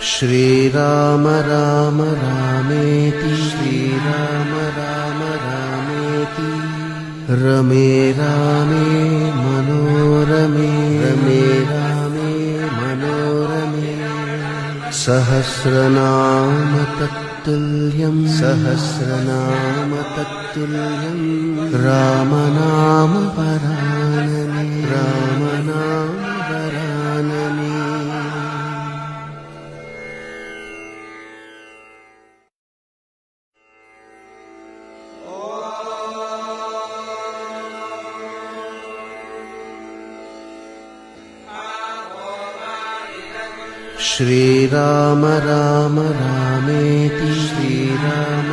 श्रीराम राम रामेति श्रीराम राम रामेति रमे रामे मनोरमे रमे रामे मनोरमे सहस्रनाम तत्तुल्यं सहस्रनाम तत्तुल्यं रामनाम वरानने रामनाम वरानने। श्रीराम राम रामेति श्रीराम